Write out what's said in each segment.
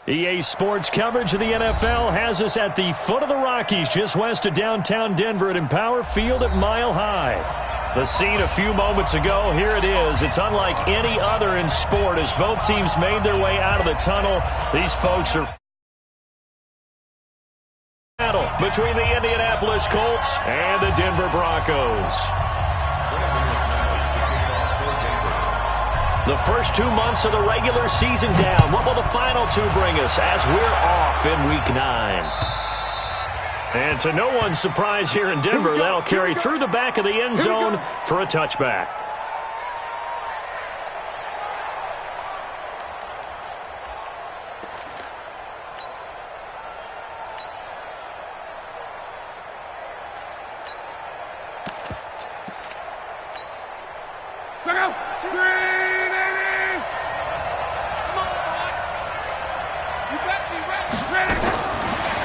EA Sports coverage of the NFL has us at the foot of the Rockies, just west of downtown Denver at Empower Field at Mile High. The scene a few moments ago, here it is. It's unlike any other in sport as both teams made their way out of the tunnel. These folks are battle between the Indianapolis Colts and the Denver Broncos. The first 2 months of the regular season down. What will the final two bring us as we're off in Week 9? And to no one's surprise here in Denver, that'll carry through the back of the end zone for a touchback.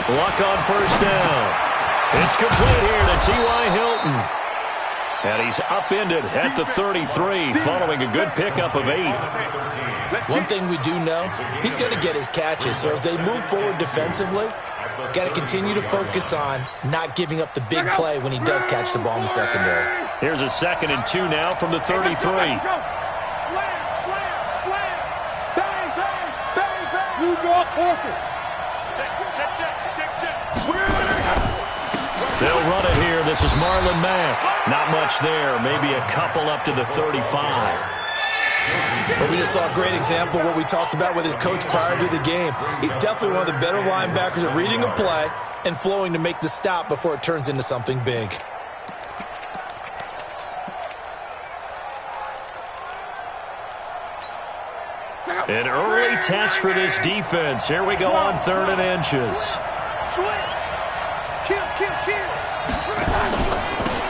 Luck on first down. It's complete here to T.Y. Hilton. And he's upended at the 33 following a good pickup of 8. One thing we do know, he's going to get his catches. So as they move forward defensively, got to continue to focus on not giving up the big play when he does catch the ball in the secondary. Here's a 2nd and 2 now from the 33. Slam, bang, bang, bang, bang. You draw quarter. They'll run it here. This is Marlon Mack. Not much there. Maybe a couple up to the 35. But we just saw a great example of what we talked about with his coach prior to the game. He's definitely one of the better linebackers at reading a play and flowing to make the stop before it turns into something big. An early test for this defense. Here we go on 3rd and inches.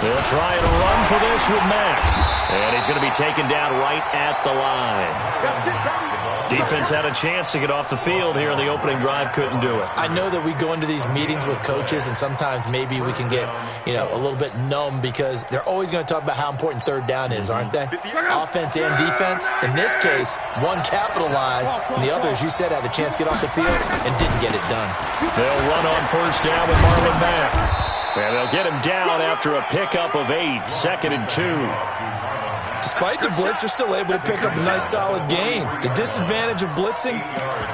They'll try and run for this with Mack. And he's going to be taken down right at the line. Defense had a chance to get off the field here in the opening drive. Couldn't do it. I know that we go into these meetings with coaches, and sometimes maybe we can get, a little bit numb because they're always going to talk about how important 3rd down is, aren't they? Offense and defense. In this case, one capitalized, and the other, as you said, had a chance to get off the field and didn't get it done. They'll run on first down with Marlon Mack. And they'll get him down after a pickup of 8, 2nd and 2. Despite the blitz, they're still able to pick up a nice, solid gain. The disadvantage of blitzing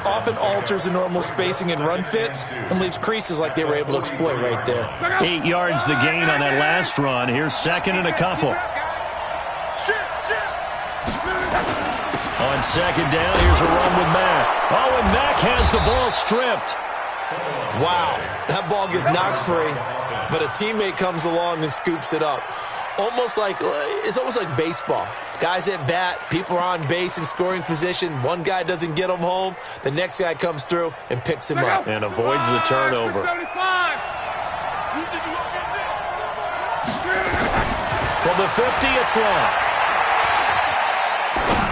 often alters the normal spacing and run fits and leaves creases like they were able to exploit right there. 8 yards the gain on that last run. Here's 2nd and a couple. On 2nd down, here's a run with Mack. Oh, and Mack has the ball stripped. Wow, that ball gets knocked free, but a teammate comes along and scoops it up. It's almost like baseball. Guys at bat, people are on base in scoring position. One guy doesn't get him home. The next guy comes through and picks him up. And avoids the turnover. From the 50, it's Long.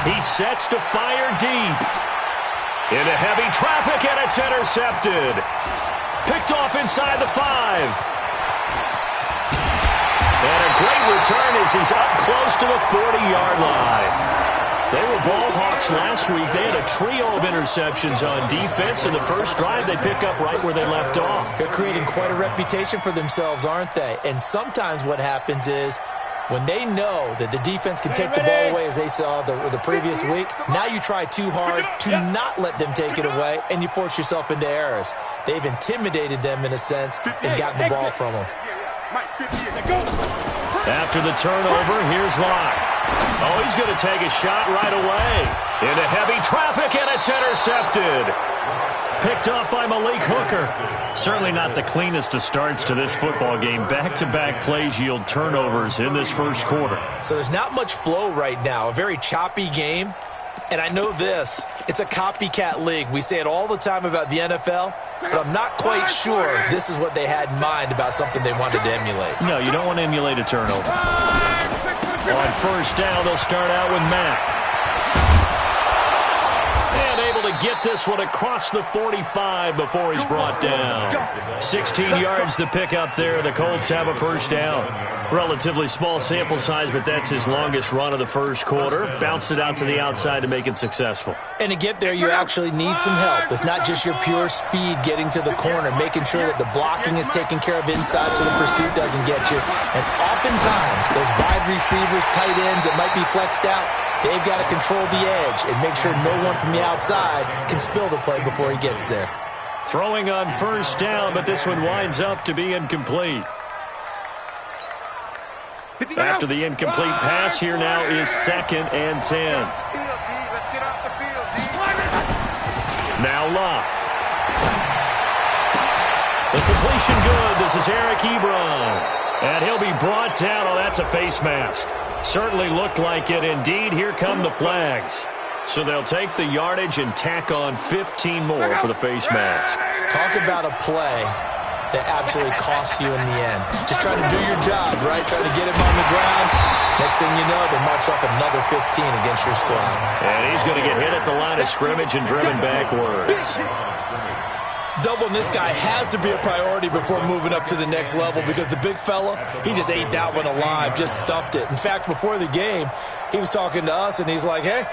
He sets to fire deep. Into heavy traffic, and it's intercepted. Picked off inside the 5. And a great return as he's up close to the 40-yard line. They were ball hawks last week. They had a trio of interceptions on defense. In the first drive, they pick up right where they left off. They're creating quite a reputation for themselves, aren't they? And sometimes what happens is when they know that the defense can take the ball away, as they saw the previous week, now you try too hard to not let them take it away, and you force yourself into errors. They've intimidated them in a sense and gotten the ball from them. After the turnover, here's Locke. Oh, he's going to take a shot right away. Into heavy traffic, and it's intercepted. Picked up by Malik Hooker. Certainly not the cleanest of starts to this football game. Back-to-back plays yield turnovers in this first quarter. So there's not much flow right now. A very choppy game. And I know this. It's a copycat league. We say it all the time about the NFL, but I'm not quite sure this is what they had in mind about something they wanted to emulate. No, you don't want to emulate a turnover. On first down, they'll start out with Mack. And able to get this one across the 45 before he's brought down. 16 yards to pick up there. The Colts have a first down. Relatively small sample size, but that's his longest run of the first quarter. Bounced it out to the outside to make it successful. And to get there, you actually need some help. It's not just your pure speed getting to the corner, making sure that the blocking is taken care of inside so the pursuit doesn't get you. And oftentimes, those wide receivers, tight ends that might be flexed out, they've got to control the edge and make sure no one from the outside can spill the play before he gets there. Throwing on first down, but this one winds up to be incomplete. After the incomplete pass, here now is 2nd and 10. Now Locke. The completion good. This is Eric Ebron. And he'll be brought down. Oh, that's a face mask. Certainly looked like it. Indeed, here come the flags. So they'll take the yardage and tack on 15 more for the face mask. Talk about a play that absolutely costs you in the end. Just trying to do your job, right? Trying to get him on the ground. Next thing you know, they march off another 15 against your squad. And he's going to get hit at the line of scrimmage and driven backwards. Doubling this guy has to be a priority before moving up to the next level because the big fella, he just ate that one alive, just stuffed it. In fact, before the game, he was talking to us, and he's like, hey,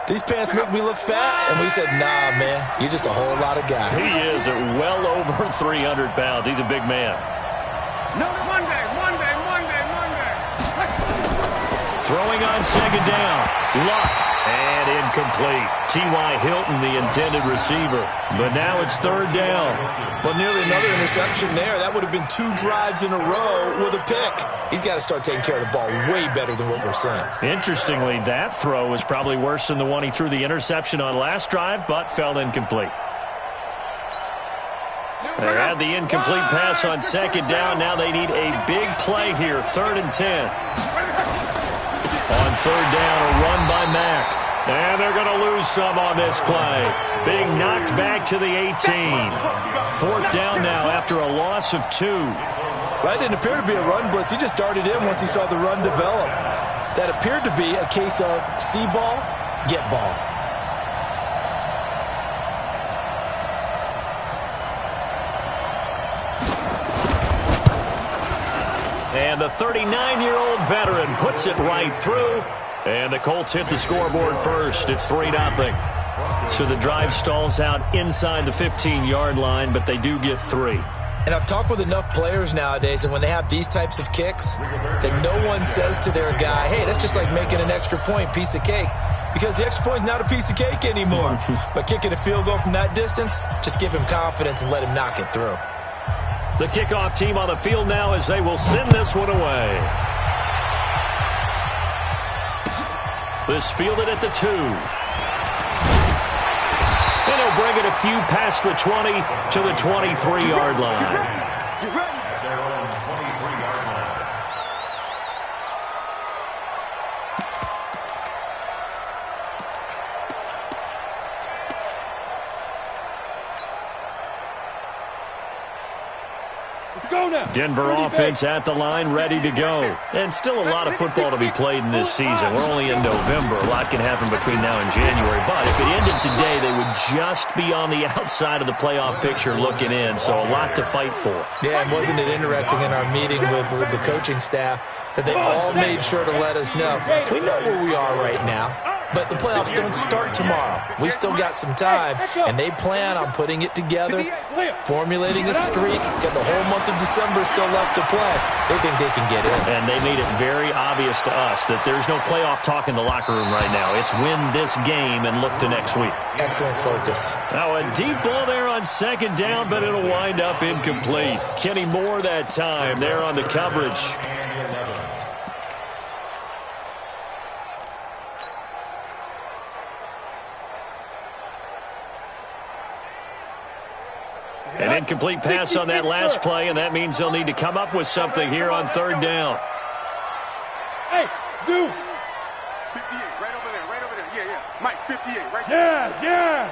these pants make me look fat? And we said, nah, man, you're just a whole lot of guy. He is at well over 300 pounds. He's a big man. No, Monday. Throwing on 2nd down. Luck. And incomplete. T.Y. Hilton, the intended receiver. But now it's 3rd down. Well, nearly another interception there. That would have been 2 drives in a row with a pick. He's got to start taking care of the ball way better than what we're seeing. Interestingly, that throw was probably worse than the one he threw the interception on last drive, but fell incomplete. They had the incomplete pass on 2nd down. Now they need a big play here. 3rd and 10. On 3rd down, a run by Mack. And they're going to lose some on this play. Being knocked back to the 18. 4th down now after a loss of 2. Well, that didn't appear to be a run blitz. He just darted in once he saw the run develop. That appeared to be a case of see ball, get ball. And the 39-year-old veteran puts it right through. And the Colts hit the scoreboard first. It's 3-0. So the drive stalls out inside the 15-yard line, but they do get 3. And I've talked with enough players nowadays, and when they have these types of kicks, that no one says to their guy, hey, that's just like making an extra point, piece of cake. Because the extra point is not a piece of cake anymore. But kicking a field goal from that distance, just give him confidence and let him knock it through. The kickoff team on the field now as they will send this one away. This fielded at the 2. And he'll bring it a few past the 20 to the 23-yard line. Denver offense at the line, ready to go. And still a lot of football to be played in this season. We're only in November. A lot can happen between now and January. But if it ended today, they would just be on the outside of the playoff picture looking in. So a lot to fight for. Yeah, and wasn't it interesting in our meeting with the coaching staff that they all made sure to let us know, we know where we are right now. But the playoffs don't start tomorrow. We still got some time, and they plan on putting it together, formulating a streak, got the whole month of December still left to play. They think they can get in. And they made it very obvious to us that there's no playoff talk in the locker room right now. It's win this game and look to next week. Excellent focus. Now a deep ball there on 2nd down, but it'll wind up incomplete. Kenny Moore that time there on the coverage. An incomplete pass on that last play, and that means they'll need to come up with something here on 3rd down. Hey, Zoo! 58, right over there. Yeah. Mike, 58, right there. Yes!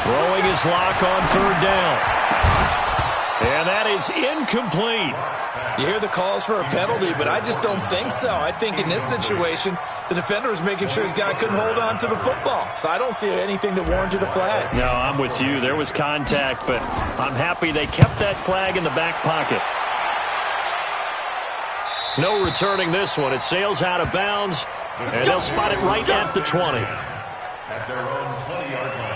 Throwing his lock on 3rd down. And that is incomplete. You hear the calls for a penalty, but I just don't think so. I think in this situation, the defender was making sure his guy couldn't hold on to the football. So I don't see anything that warranted a flag. No, I'm with you. There was contact, but I'm happy they kept that flag in the back pocket. No returning this one. It sails out of bounds, and they'll spot it right at the 20. At their own 20-yard line.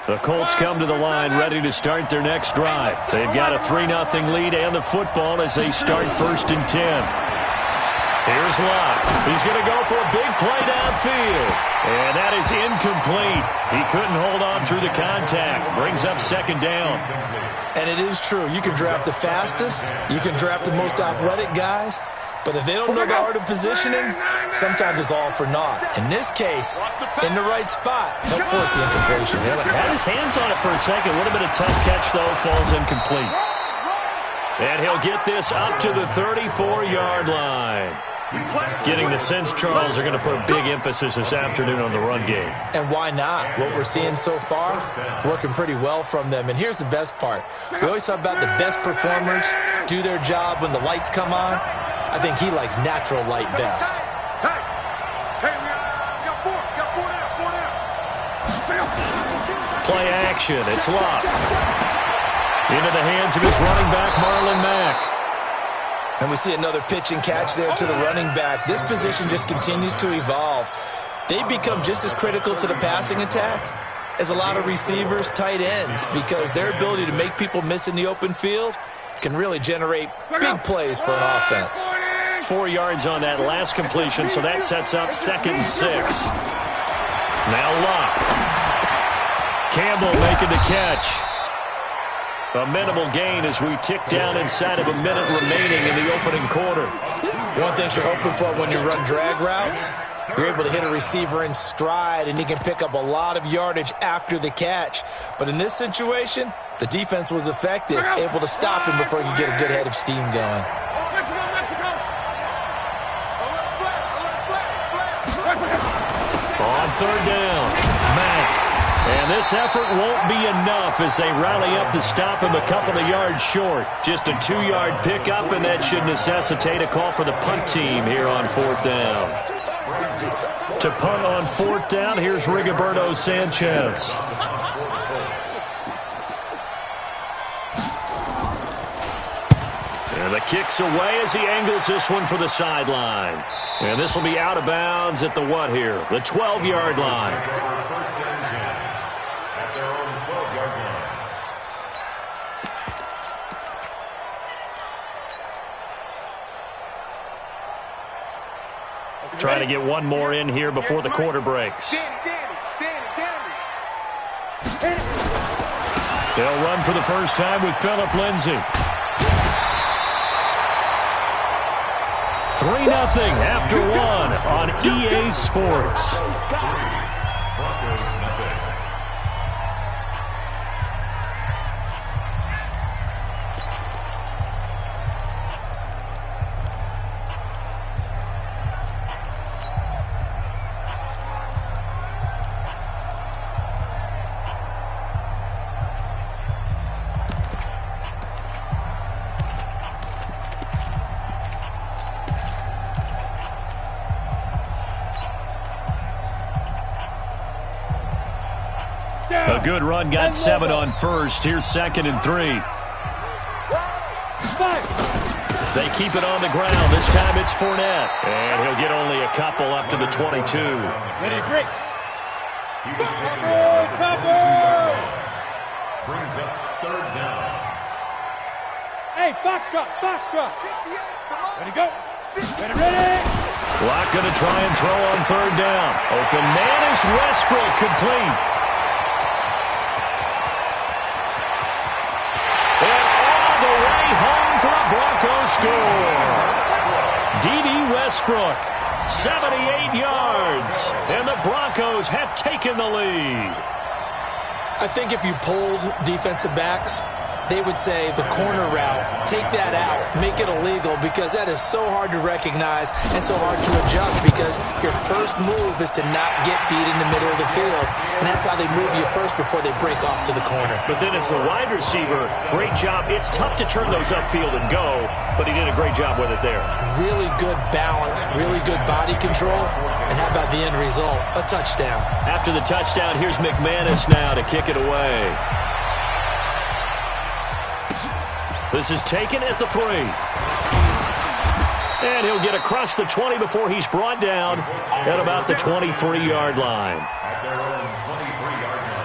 The Colts come to the line ready to start their next drive. They've got a 3-0 lead and the football as they start 1st and 10. Here's Locke. He's going to go for a big play downfield. And that is incomplete. He couldn't hold on through the contact. Brings up 2nd down. And it is true. You can draft the fastest. You can draft the most athletic guys. But if they don't know the art of positioning, sometimes it's all for naught. In this case, in the right spot, help force the incompletion. Had his hands on it for a second. Would have been a tough catch, though. Falls incomplete. And he'll get this up to the 34-yard line. Getting the sense Charles are going to put a big emphasis this afternoon on the run game. And why not? What we're seeing so far is working pretty well from them. And here's the best part. We always talk about the best performers do their job when the lights come on. I think he likes natural light best. Play action. It's Locke. Into the hands of his running back, Marlon Mack. And we see another pitch and catch there to the running back. This position just continues to evolve. They become just as critical to the passing attack as a lot of receivers, tight ends, because their ability to make people miss in the open field can really generate big plays for an offense. 4 yards on that last completion, so that sets up 2nd and 6. Now Locke. Campbell making the catch. A minimal gain as we tick down inside of a minute remaining in the opening quarter. One thing you're hoping for when you run drag routes, you're able to hit a receiver in stride, and he can pick up a lot of yardage after the catch. But in this situation, the defense was effective, able to stop him before he could get a good head of steam going. On 3rd down, Mack. And this effort won't be enough as they rally up to stop him a couple of yards short. Just a 2-yard pickup, and that should necessitate a call for the punt team here on 4th down. To punt on 4th down, here's Rigoberto Sanchez. And the kick's away as he angles this one for the sideline. And this will be out of bounds at the what here? The 12-yard line. Trying to get one more in here before the quarter breaks. They'll run for the first time with Phillip Lindsay. 3-0 after 1 on EA Sports. A good run, got 7 on first. Here's 2nd and 3. They keep it on the ground. This time it's Fournette. And he'll get only a couple up to the 22. Brings up 3rd down. Hey, Foxtrot. Ready, go. Ready. Locke going to try and throw on 3rd down. Open man is Westbrook, complete. Broncos score. D.D. Westbrook, 78 yards, and the Broncos have taken the lead. I think if you polled defensive backs, they would say the corner route take that out, make it illegal, because that is so hard to recognize and so hard to adjust, because your first move is to not get beat in the middle of the field, and that's how they move you first before they break off to the corner. But then as the wide receiver, great job. It's tough to turn those upfield and go, but he did a great job with it there. Really good balance, really good body control, and how about the end result? A touchdown. After the touchdown, here's McManus now to kick it away. This is taken at the 3. And he'll get across the 20 before he's brought down at about the 23-yard line. At their own 23-yard line.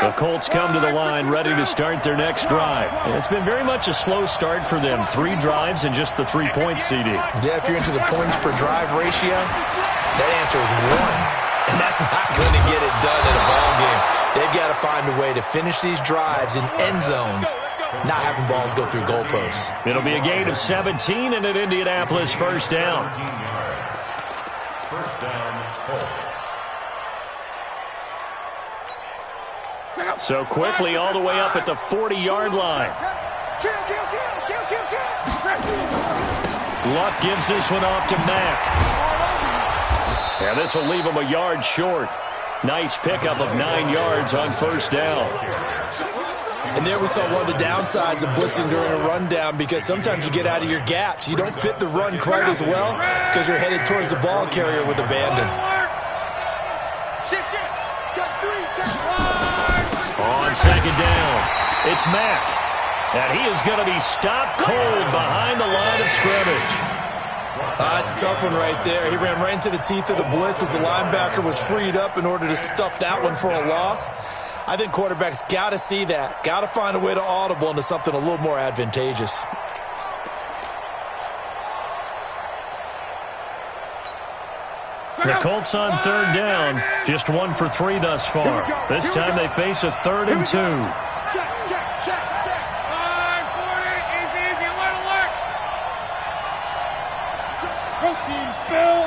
The Colts come to the line ready to start their next drive. And it's been very much a slow start for them. 3 drives and just the 3 points, CD. Yeah, if you're into the points per drive ratio, that answer is 1. And that's not going to get it done in a ball game. They've got to find a way to finish these drives in end zones, not having balls go through goalposts. It'll be a gain of 17 and an Indianapolis first down. First down, Colts. So quickly all the way up at the 40-yard line. Luck gives this one off to Mack. And this will leave him a yard short. Nice pickup of 9 yards on first down. And there we saw one of the downsides of blitzing during a rundown, because sometimes you get out of your gaps. You don't fit the run quite as well because you're headed towards the ball carrier with abandon. On second down, it's Mack. And he is going to be stopped cold behind the line of scrimmage. That's a tough one right there. He ran right into the teeth of the blitz as the linebacker was freed up in order to stuff that one for a loss. I think quarterbacks got to see that. Got to find a way to audible into something a little more advantageous. The Colts on third down, just 1 for 3 thus far. This time they face a 3rd and 2. Check, check, check, check. 540, easy, alert. Protein spill.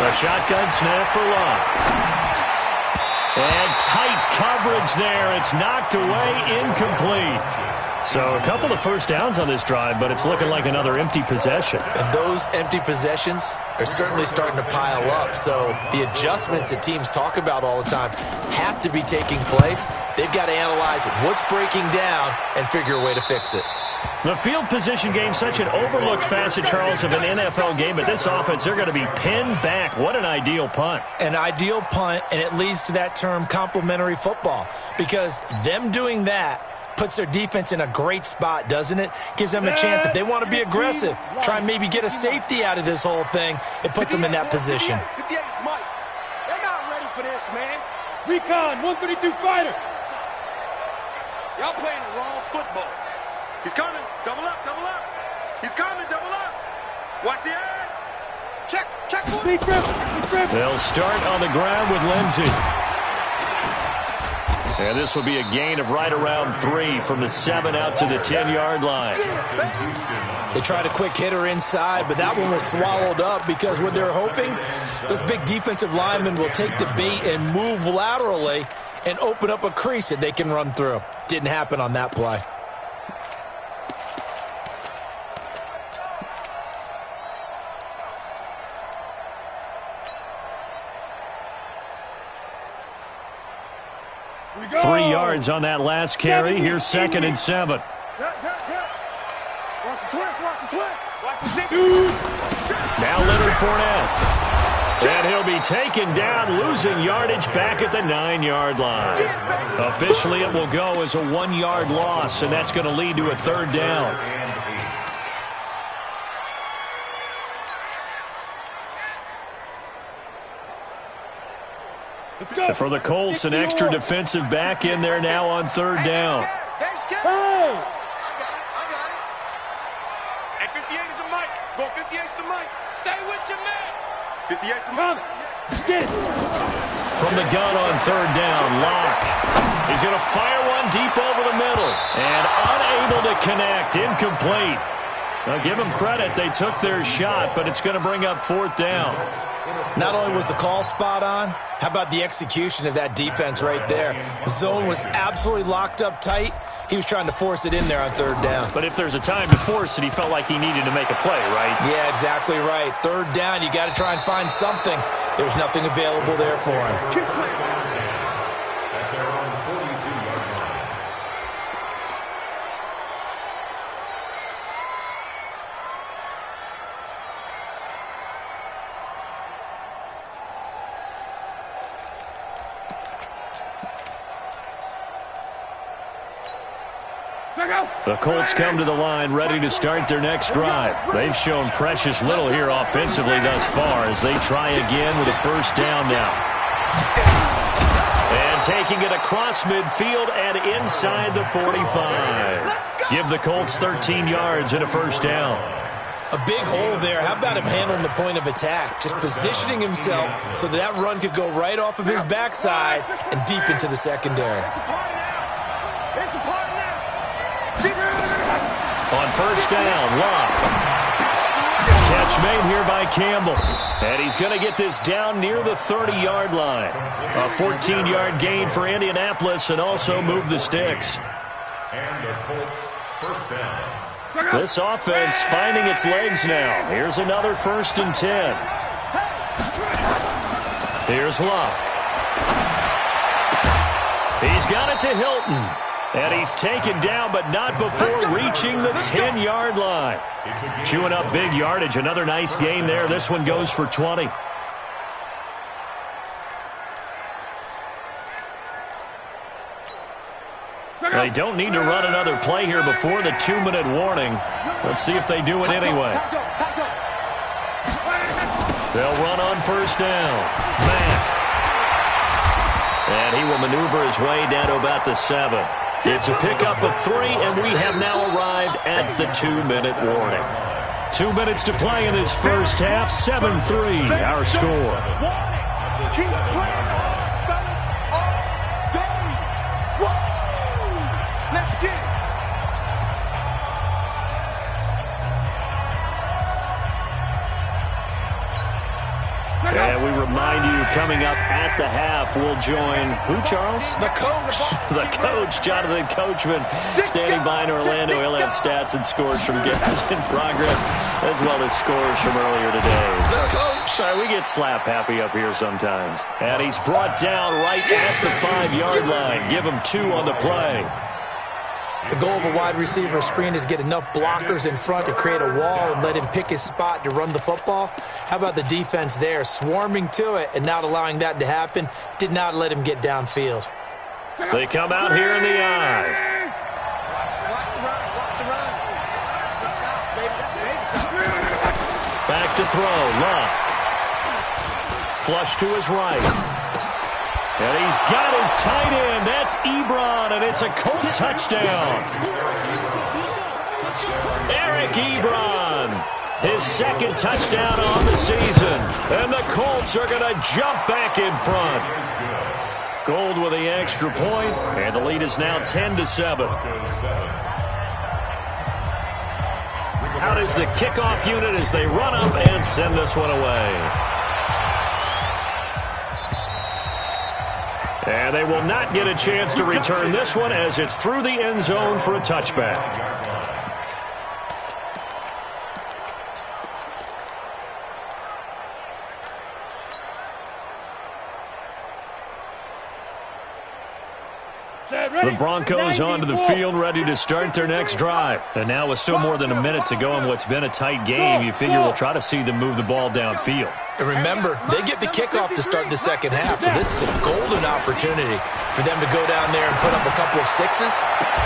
The shotgun snap for Locke. And tight coverage there. It's knocked away, incomplete. So a couple of first downs on this drive, but it's looking like another empty possession. And those empty possessions are certainly starting to pile up. So the adjustments that teams talk about all the time have to be taking place. They've got to analyze what's breaking down and figure a way to fix it. The field position game, such an overlooked facet, Charles, of an NFL game, but this offense, they're going to be pinned back. What an ideal punt. An ideal punt, and it leads to that term complementary football, because them doing that puts their defense in a great spot, doesn't it? Gives them a chance. If they want to be aggressive, try and maybe get a safety out of this whole thing, it puts them in that position. They're not ready for this, man. Recon, 132 fighter. Y'all playing the wrong football. He's coming. Double up, double up. He's coming, double up. Watch the edge. Check, check. Big grip. They'll start on the ground with Lindsey. And this will be a gain of right around 3 from the 7 out to the 10-yard line. They tried a quick hitter inside, but that one was swallowed up, because what they're hoping, those big defensive linemen will take the bait and move laterally and open up a crease that they can run through. Didn't happen on that play. Three yards on that last carry. Here's 2nd and 7. Watch the twist, watch the twist. Watch the twist. Now Leonard Fournette. And he'll be taken down, losing yardage back at the 9-yard line. Officially, it will go as a 1-yard loss, and that's going to lead to a 3rd down. For the Colts, an extra defensive back in there now on third down. Hey! I got it. At 58 is the mic. Go 58 is the mic. Stay with your man. 58 is the mic. Get it. From the gun on third down, Locke. He's going to fire one deep over the middle. And unable to connect. Incomplete. Now, give them credit. They took their shot, but it's going to bring up fourth down. Not only was the call spot on, how about the execution of that defense right there? The zone was absolutely locked up tight. He was trying to force it in there on third down. But if there's a time to force it, he felt like he needed to make a play, right? Yeah, exactly right. Third down, you got to try and find something. There's nothing available there for him. At their own 42-yard line. The Colts come to the line ready to start their next drive. They've shown precious little here offensively thus far as they try again with a first down now. And taking it across midfield and inside the 45. Give the Colts 13 yards and a first down. A big hole there. How about him handling the point of attack? Just positioning himself so that run could go right off of his backside and deep into the secondary. On first down, Locke. Catch made here by Campbell. And he's going to get this down near the 30-yard line. A 14-yard gain for Indianapolis and also move the sticks. And the Colts first down. This offense finding its legs now. Here's another 1st and 10. Here's Locke. He's got it to Hilton. And he's taken down, but not before reaching the 10-yard line. Chewing up big yardage. Another nice gain there. This one goes for 20. They don't need to run another play here before the 2-minute warning. Let's see if they do it anyway. They'll run on first down. Mack. And he will maneuver his way down to about the 7. It's a pickup of 3, and we have now arrived at the 2-minute warning. 2 minutes to play in this first half. 7-3, our score. Keep playing, fellas, all day. Woo! Let's get it. And we remind you, coming up at the half, we'll join who, Charles? The coach. The coach, Jonathan Coachman, standing by in Orlando. He'll have stats and scores from games in progress, as well as scores from earlier today. The coach. Sorry, we get slap happy up here sometimes. And he's brought down right at the 5-yard line. Give him 2 on the play. The goal of a wide receiver screen is get enough blockers in front to create a wall and let him pick his spot to run the football. How about the defense there, swarming to it and not allowing that to happen? Did not let him get downfield. They come out here in the eye. Watch the run. Watch the run. That's out, baby. That's a baby shot. Back to throw, Locke. Flush to his right. And he's got his tight end. That's Ebron, and it's a Colt touchdown. Eric Ebron, his 2nd touchdown on the season. And the Colts are going to jump back in front. Gold with the extra point, and the lead is now 10-7. Out is the kickoff unit as they run up and send this one away. And they will not get a chance to return this one as it's through the end zone for a touchback. The Broncos onto the field ready to start their next drive. And now with still more than a minute to go in what's been a tight game, you figure we'll try to see them move the ball downfield. And remember, they get the kickoff to start the second half, so this is a golden opportunity for them to go down there and put up a couple of 6s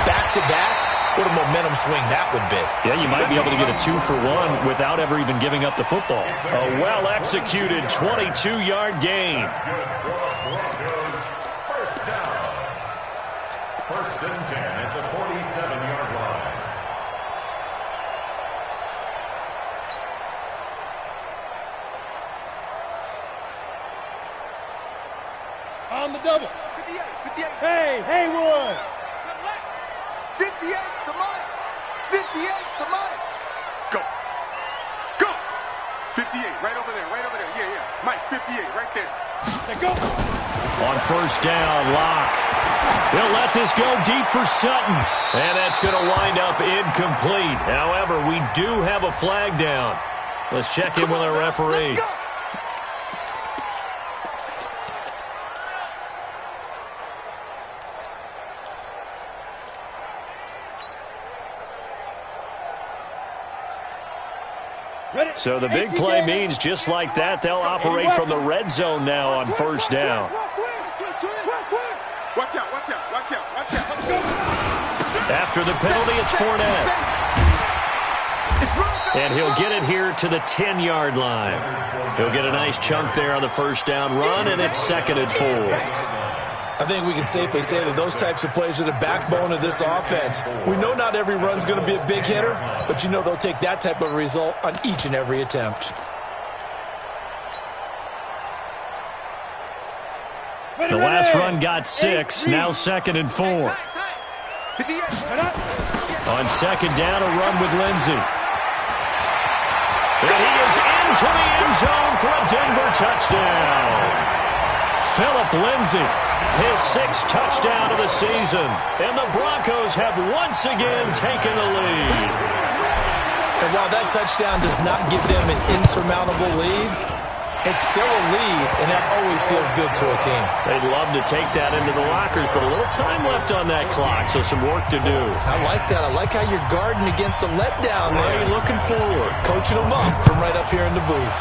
back-to-back What a momentum swing that would be. Yeah, you might be able to get a 2-for-1 without ever even giving up the football. A well-executed 22-yard gain. First down. First and 10 at the 47-yard line. On the double. 58, 58. Hey, Haywood. 58 to Mike. 58 to Mike. Go. Go. 58, right over there, right over there. Yeah, yeah. Mike, 58, right there. Say go. On first down, Locke. He'll let this go deep for Sutton. And that's going to wind up incomplete. However, we do have a flag down. Let's check in with our referee. Let's go. So the big play means just like that, they'll operate from the red zone now on first down. Watch out, watch out, watch out, watch out. After the penalty, it's Fournette. And he'll get it here to the 10-yard line. He'll get a nice chunk there on the first down run, and it's 2nd and 4. I think we can safely say that those types of plays are the backbone of this offense. We know not every run's going to be a big hitter, but you know they'll take that type of result on each and every attempt. The last run got 6, now 2nd and 4. On second down, a run with Lindsey. And he is into the end zone for a Denver touchdown. Philip Lindsay, his 6th touchdown of the season. And the Broncos have once again taken the lead. And while that touchdown does not give them an insurmountable lead, it's still a lead, and that always feels good to a team. They'd love to take that into the lockers, but a little time left on that clock, so some work to do. I like that. I like how you're guarding against a letdown What there. are you looking forward? Coaching them up from right up here in the booth.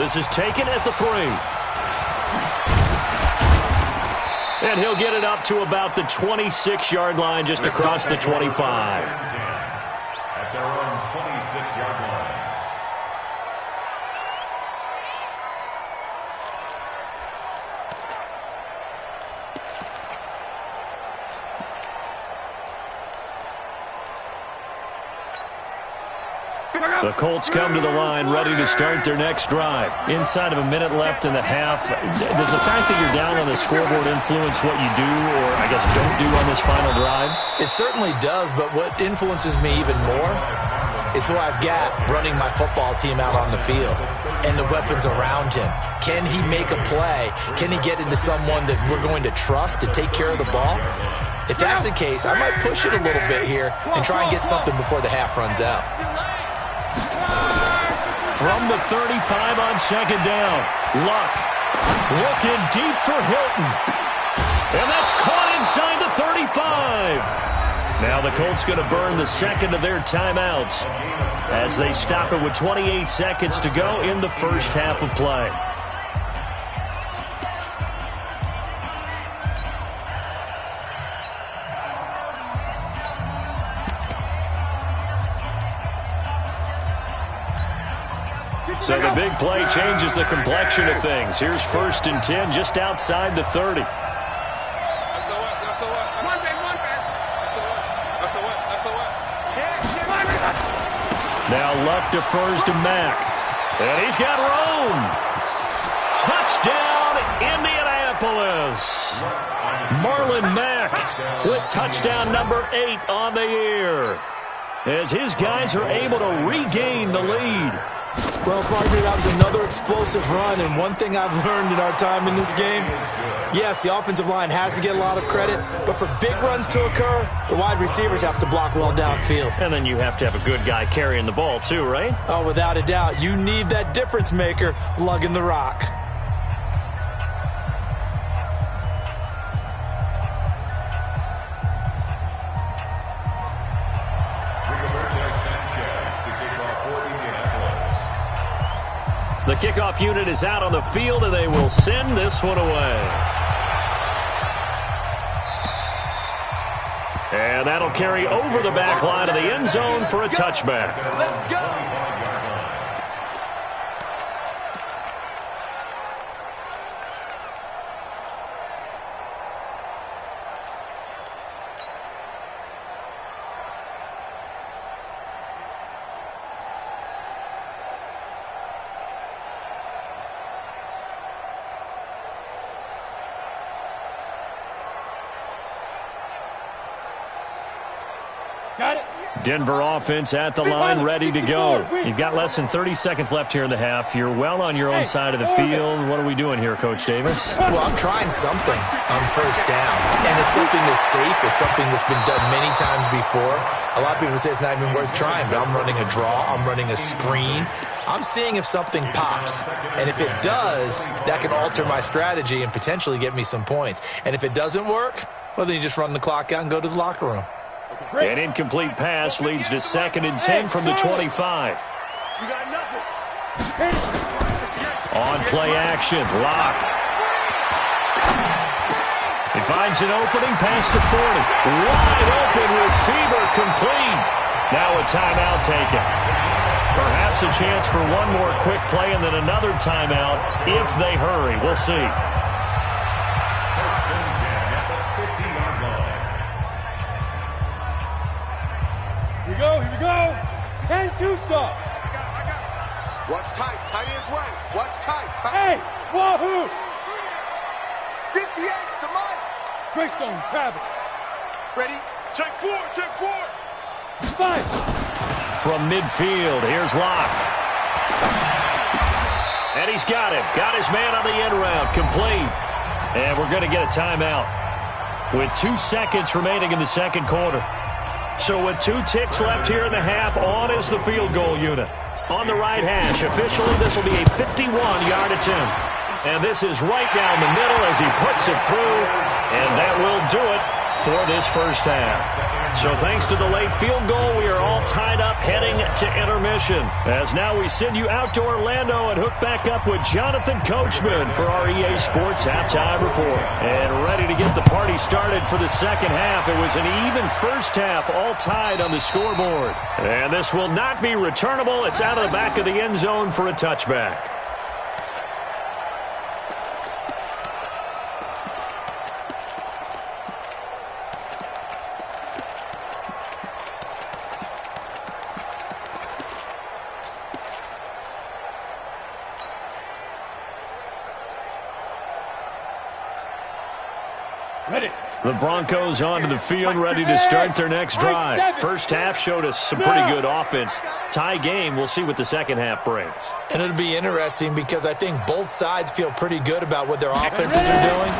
This is taken at the 3. And he'll get it up to about the 26-yard line, just across the 25. At their own 26-yard line. The Colts come to the line ready to start their next drive. Inside of a minute left in the half, does the fact that you're down on the scoreboard influence what you do or, I guess, don't do on this final drive? It certainly does, but what influences me even more is who I've got running my football team out on the field and the weapons around him. Can he make a play? Can he get into someone that we're going to trust to take care of the ball? If that's the case, I might push it a little bit here and try and get something before the half runs out. From the 35 on second down, Luck looking deep for Hilton. And that's caught inside the 35. Now the Colts going to burn the second of their timeouts as they stop it with 28 seconds to go in the first half of play. So the big play changes the complexion of things. Here's 1st and 10 just outside the 30. Now Luck defers to Mack. And he's got Rome. Touchdown, Indianapolis. Marlon Mack with touchdown number 8 on the year, as his guys are able to regain the lead. Well, partner, that was another explosive run, and one thing I've learned in our time in this game, yes, the offensive line has to get a lot of credit, but for big runs to occur, the wide receivers have to block well downfield. And then you have to have a good guy carrying the ball too, right? Oh, without a doubt. You need that difference maker lugging the rock. The kickoff unit is out on the field, and they will send this one away. And that'll carry over the back line of the end zone for a touchback. Let's go. Got it. Denver offense at the line, ready to go. You've got less than 30 seconds left here in the half. You're well on your own side of the field. What are we doing here, Coach Davis? Well, I'm trying something on first down, and it's something that's safe. It's something that's been done many times before. A lot of people say it's not even worth trying, but I'm running a draw. I'm running a screen. I'm seeing if something pops, and if it does, that can alter my strategy and potentially get me some points. And if it doesn't work, well, then you just run the clock out and go to the locker room. An incomplete pass leads to 2nd and 10 from the 25. You got nothing. On play action, Locke. He finds an opening past the 40. Wide open receiver complete. Now a timeout taken. Perhaps a chance for one more quick play and then another timeout if they hurry. We'll see. Here we go. 10-2 stop. Watch tight. Tight ends way. Watch tight. Hey, wahoo. 58's the mic. Greystone, Travis. Ready? Check four. Check four. 5. From midfield, here's Locke. And he's got him. Got his man on the end route. Complete. And we're going to get a timeout with 2 seconds remaining in the second quarter. So with 2 ticks left here in the half, on is the field goal unit. On the right hash, officially this will be a 51-yard attempt. And this is right down the middle as he puts it through. And that will do it for this first half. So thanks to the late field goal, we are all tied up heading to intermission. As now we send you out to Orlando and hook back up with Jonathan Coachman for our EA Sports Halftime Report. And ready to get the party started for the second half. It was an even first half, all tied on the scoreboard. And this will not be returnable. It's out of the back of the end zone for a touchback. The Broncos onto the field, ready to start their next drive. First half showed us some pretty good offense. Tie game, we'll see what the second half brings. And it'll be interesting because I think both sides feel pretty good about what their offenses are doing.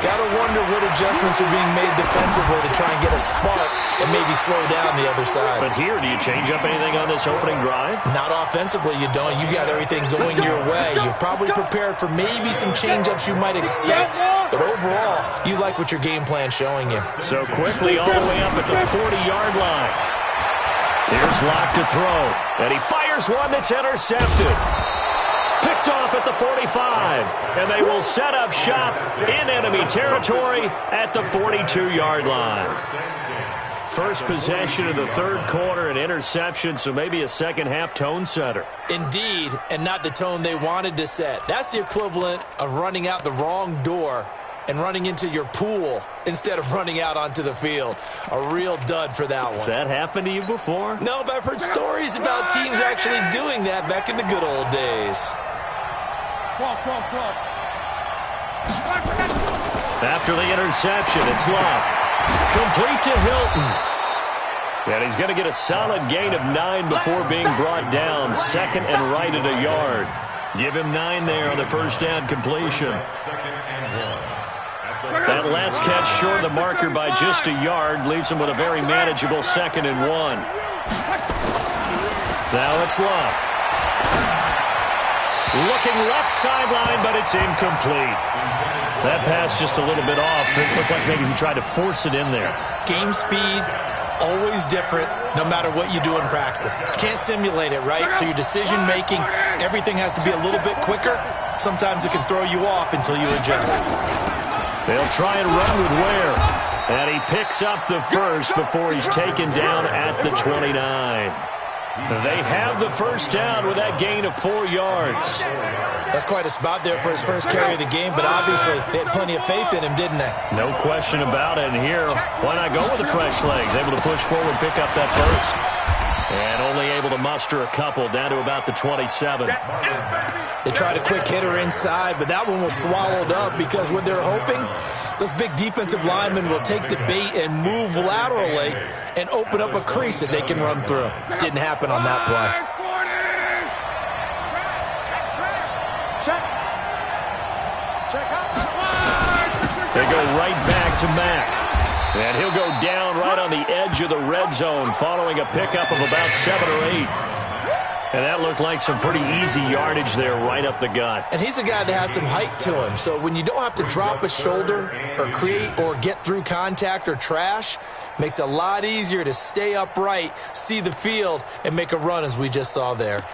Got to wonder what adjustments are being made defensively to try and get a spark and maybe slow down the other side. But here, do you change up anything on this opening drive? Not offensively, you don't. You got everything going your way. You've probably prepared for maybe some change-ups you might expect, but overall, you like what your game plan showing you. So quickly all the way up at the 40-yard line. Here's Locke to throw, and he fires one that's intercepted. Picked off at the 45, and they will set up shop in enemy territory at the 42-yard line. First possession of the third quarter, an interception, so maybe a second-half tone setter. Indeed, and not the tone they wanted to set. That's the equivalent of running out the wrong door and running into your pool instead of running out onto the field. A real dud for that one. Has that happened to you before? No, but I've heard stories about teams actually doing that back in the good old days. After the interception, it's Locke. Complete to Hilton. And he's going to get a solid gain of 9 before being brought down. Second and right at a yard. Give him 9 there on the first down completion. That last catch short of the marker by just a yard leaves him with a very manageable 2nd and 1. Now it's Locke. Looking left sideline, but it's incomplete. That pass just a little bit off. It looked like maybe he tried to force it in there. Game speed, always different, no matter what you do in practice. Can't simulate it, right? So your decision-making, everything has to be a little bit quicker. Sometimes it can throw you off until you adjust. They'll try and run with Ware. And he picks up the first before he's taken down at the 29. They have the first down with that gain of 4 yards. That's quite a spot there for his first carry of the game, but obviously they had plenty of faith in him, didn't they? No question about it. And here, why not go with the fresh legs? Able to push forward, pick up that first. And only able to muster a couple down to about the 27. They tried a quick hitter inside, but that one was swallowed up because what they're hoping, those big defensive linemen will take the bait and move laterally and open up a crease that they can run through. Didn't happen on that play. They go right back to Mack. And he'll go down right on the edge of the red zone following a pickup of about 7 or 8. And that looked like some pretty easy yardage there right up the gut. And he's a guy that has some height to him. So when you don't have to drop a shoulder or create or get through contact or trash, makes it a lot easier to stay upright, see the field, and make a run as we just saw there.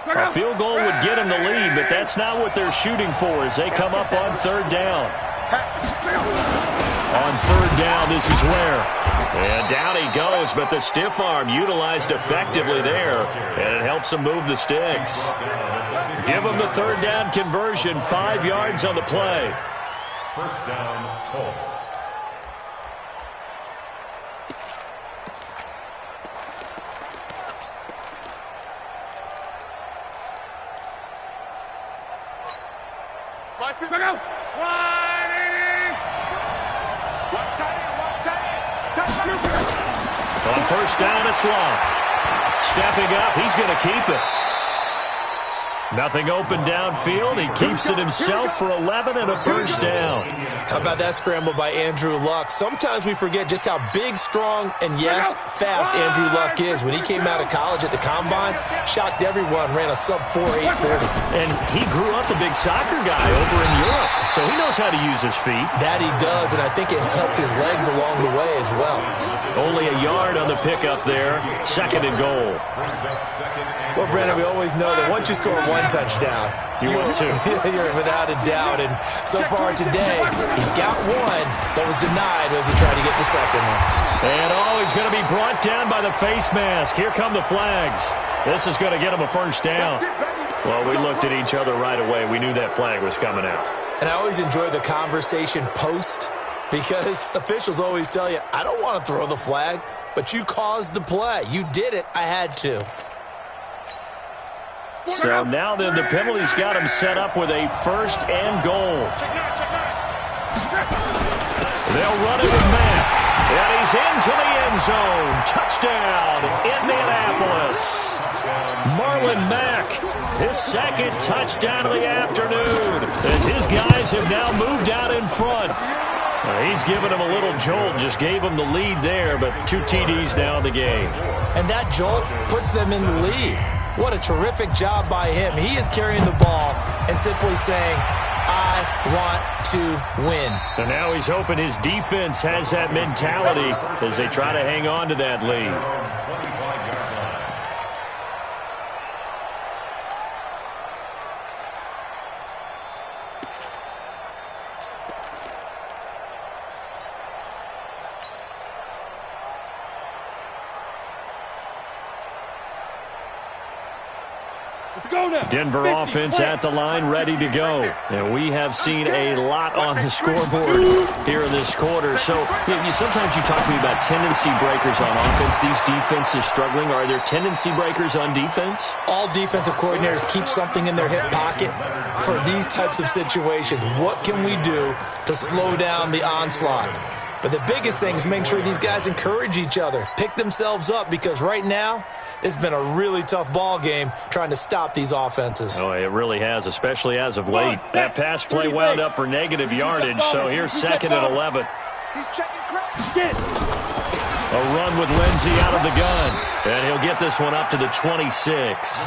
A field goal would get him the lead, but that's not what they're shooting for as they come up on 3rd down. On 3rd down, this is where. And down he goes, but the stiff arm utilized effectively there, and it helps him move the sticks. Give him the 3rd down conversion, 5 yards on the play. First down, Colts. On 1st down, it's Locke. Stepping up, he's going to keep it. Nothing open downfield. He keeps it himself for 11 and a 1st down. How about that scramble by Andrew Luck? Sometimes we forget just how big, strong, and yes, fast Andrew Luck is. When he came out of college at the Combine, shocked everyone, ran a sub-4.8 40. And he grew up a big soccer guy over in Europe, so he knows how to use his feet. That he does, and I think it has helped his legs along the way as well. Only a yard on the pickup there. 2nd and goal. Well, Brandon, we always know that once you score one touchdown, you will too. You're without a doubt. And so far today, he's got one that was denied as he tried to get the second one. And he's going to be brought down by the face mask. Here come the flags. This is going to get him a 1st down. Well, we looked at each other right away. We knew that flag was coming out. And I always enjoy the conversation post because officials always tell you, I don't want to throw the flag, but you caused the play. You did it. I had to. So now then the penalty's got him set up with a 1st and goal. They'll run it with Mack. And he's into the end zone. Touchdown, Indianapolis. Marlon Mack, his 2nd touchdown of the afternoon as his guys have now moved out in front. He's given him a little jolt, just gave him the lead there, but 2 TDs now in the game. And that jolt puts them in the lead. What a terrific job by him. He is carrying the ball and simply saying, I want to win. And now he's hoping his defense has that mentality as they try to hang on to that lead. Denver offense at the line, ready to go. And we have seen a lot on the scoreboard here in this quarter. So sometimes you talk to me about tendency breakers on offense. These defenses struggling. Are there tendency breakers on defense? All defensive coordinators keep something in their hip pocket for these types of situations. What can we do to slow down the onslaught? But the biggest thing is make sure these guys encourage each other, pick themselves up, because right now it's been a really tough ball game trying to stop these offenses. Oh, it really has, especially as of late. That pass play wound up for negative yardage, so here's 2nd and 11. A run with Lindsey out of the gun, and he'll get this one up to the 26.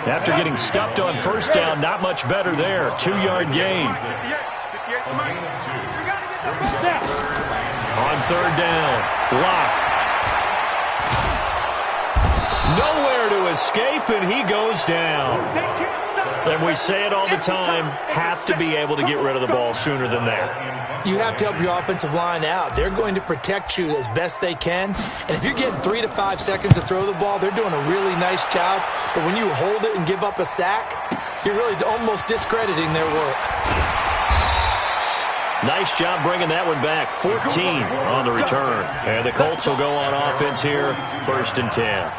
After getting stuffed on 1st down, not much better there. 2-yard gain. On 3rd down, Locke. Nowhere to escape, and he goes down. And we say it all the time, have to be able to get rid of the ball sooner than that. You have to help your offensive line out. They're going to protect you as best they can. And if you're getting 3 to 5 seconds to throw the ball, they're doing a really nice job. But when you hold it and give up a sack, you're really almost discrediting their work. Nice job bringing that one back. 14 on the return. And the Colts will go on offense here, 1st and 10.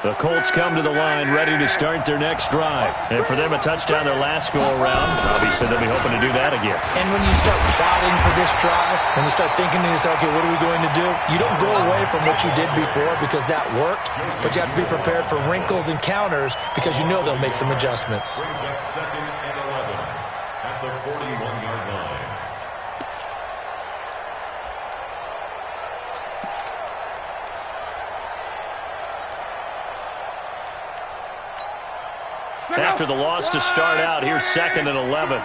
The Colts come to the line ready to start their next drive. And for them, a touchdown their last go-around. Obviously, they'll be hoping to do that again. And when you start plotting for this drive, when you start thinking to yourself, okay, what are we going to do? You don't go away from what you did before because that worked, but you have to be prepared for wrinkles and counters because you know they'll make some adjustments. Brings up 2nd and 11 at the 41-yard line. After the loss to start out, here's 2nd and 11.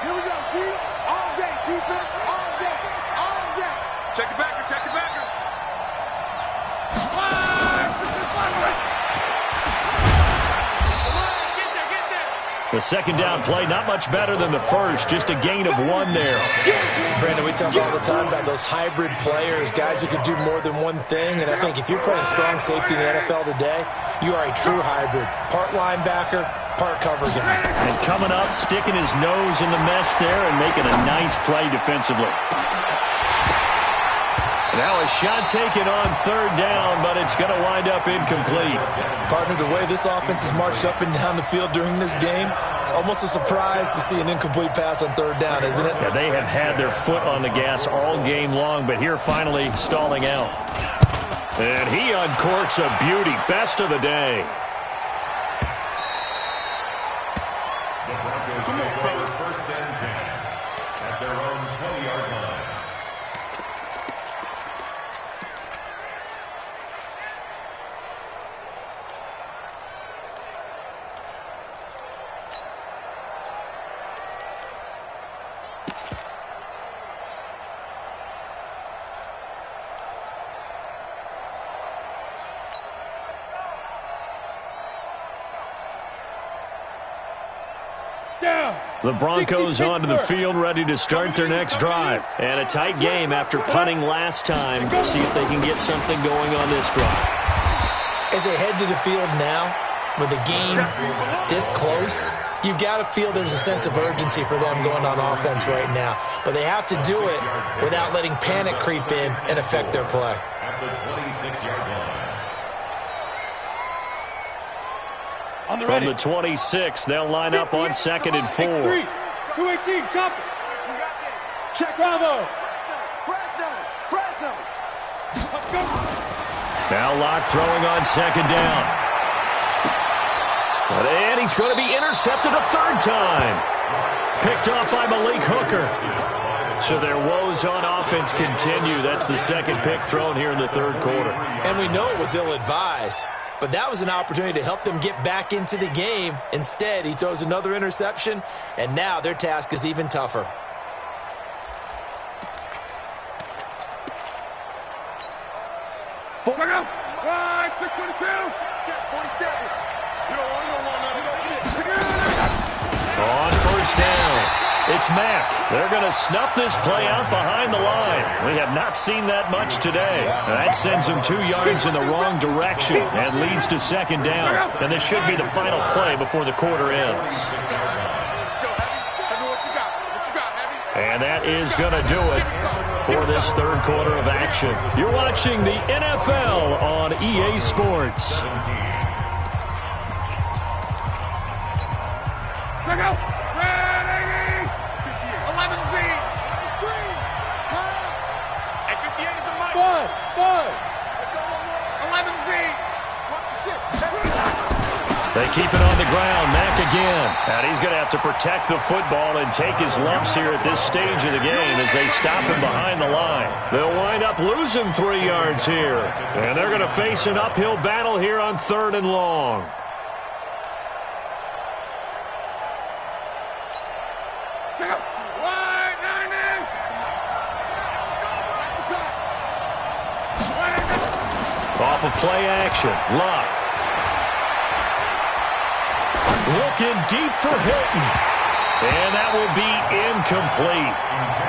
Here we go, D. All day, defense, all day, all day. Check it backer, check it backer. The 2nd down play, not much better than the first, just a gain of 1 there. Brandon, we talk all the time about those hybrid players, guys who can do more than one thing, and I think if you're playing strong safety in the NFL today, you are a true hybrid. Part linebacker, part cover guy. And coming up, sticking his nose in the mess there and making a nice play defensively. Now a shot taken on 3rd down, but it's going to wind up incomplete. Partner, the way this offense has marched up and down the field during this game, it's almost a surprise to see an incomplete pass on 3rd down, isn't it? Yeah, they have had their foot on the gas all game long, but here finally stalling out. And he uncorks a beauty. Best of the day. The Broncos take over 1st and 10 at their own 20-yard line. The Broncos onto the field, ready to start their next drive. And a tight game after punting last time. See if they can get something going on this drive. As they head to the field now, with the game this close, you've got to feel there's a sense of urgency for them going on offense right now. But they have to do it without letting panic creep in and affect their play. At the 26-yard line. From the 26, they'll line up on 2nd and 4. 218, chop it. Check Bravo. Fresno. Let's go. Now Locke throwing on 2nd down. And he's going to be intercepted a 3rd time. Picked off by Malik Hooker. So their woes on offense continue. That's the 2nd pick thrown here in the 3rd quarter. And we know it was ill-advised. But that was an opportunity to help them get back into the game. Instead, he throws another interception, and now their task is even tougher. Check out. 622. Check 47. On 1st down. It's Mack. They're going to snuff this play out behind the line. We have not seen that much today. That sends them 2 yards in the wrong direction and leads to 2nd down. And this should be the final play before the quarter ends. And that is going to do it for this 3rd quarter of action. You're watching the NFL on EA Sports. Check out. 11 They keep it on the ground. Mack again. And he's going to have to protect the football and take his lumps here at this stage of the game as they stop him behind the line. They'll wind up losing 3 yards here. And they're going to face an uphill battle here on 3rd and long. Off of play action, Luck. Looking deep for Hilton. And that will be incomplete.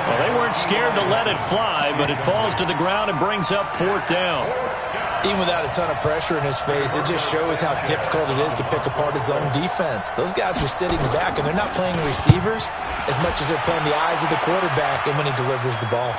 Well, they weren't scared to let it fly, but it falls to the ground and brings up 4th down. Even without a ton of pressure in his face, it just shows how difficult it is to pick apart his own defense. Those guys were sitting back, and they're not playing receivers as much as they're playing the eyes of the quarterback and when he delivers the ball.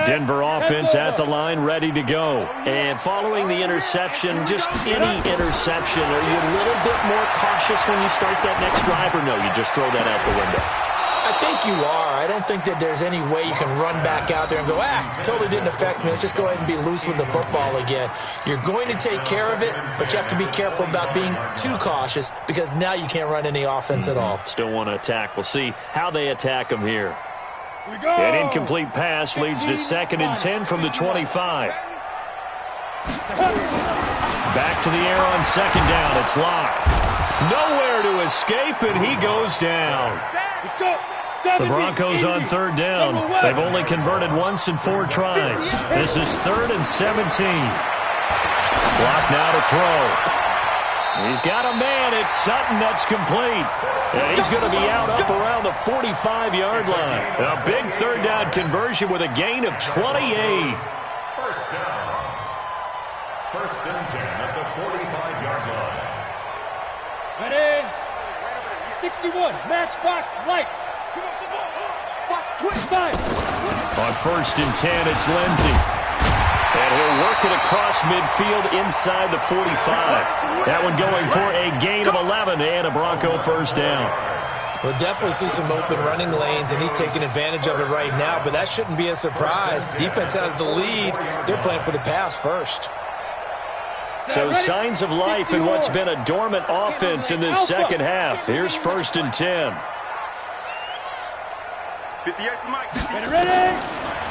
Denver offense at the line, ready to go. And following the interception, just any interception, are you a little bit more cautious when you start that next drive, or no, you just throw that out the window? I think you are. I don't think that there's any way you can run back out there and go, totally didn't affect me. Let's just go ahead and be loose with the football again. You're going to take care of it, but you have to be careful about being too cautious because now you can't run any offense at all. Still want to attack. We'll see how they attack them here. An incomplete pass leads to 2nd and 10 from the 25. Back to the air on 2nd down. It's Locke. Nowhere to escape, and he goes down. The Broncos on 3rd down. They've only converted once in 4 tries. This is 3rd and 17. Locke now to throw. He's got a man. It's Sutton. That's complete. And he's going to be out up around the 45-yard line. A big 3rd down conversion with a gain of 28. First down. 1st and 10 at the 45-yard line. Ready? 61. Matchbox lights. Box 25. On 1st and 10, it's Lindsey. And he'll work it across midfield inside the 45. That one going for a gain of 11 and a Bronco 1st down. We'll definitely see some open running lanes, and he's taking advantage of it right now, but that shouldn't be a surprise. Defense has the lead. They're playing for the pass first. So signs of life in what's been a dormant offense in this 2nd half. Here's 1st and 10. 58 for Mike. Ready?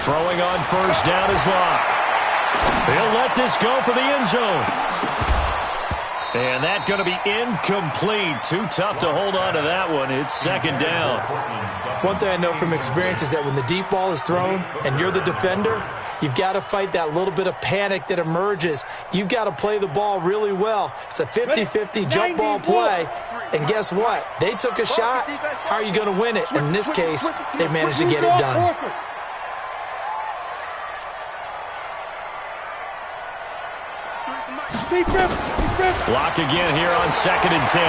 Throwing on 1st down is Locke. He'll let this go for the end zone. And that's going to be incomplete. Too tough to hold on to that one. It's 2nd down. One thing I know from experience is that when the deep ball is thrown and you're the defender, you've got to fight that little bit of panic that emerges. You've got to play the ball really well. It's a 50-50 jump ball play. And guess what? They took a shot. How are you going to win it? And in this case, they managed to get it done. Locke again here on 2nd and 10.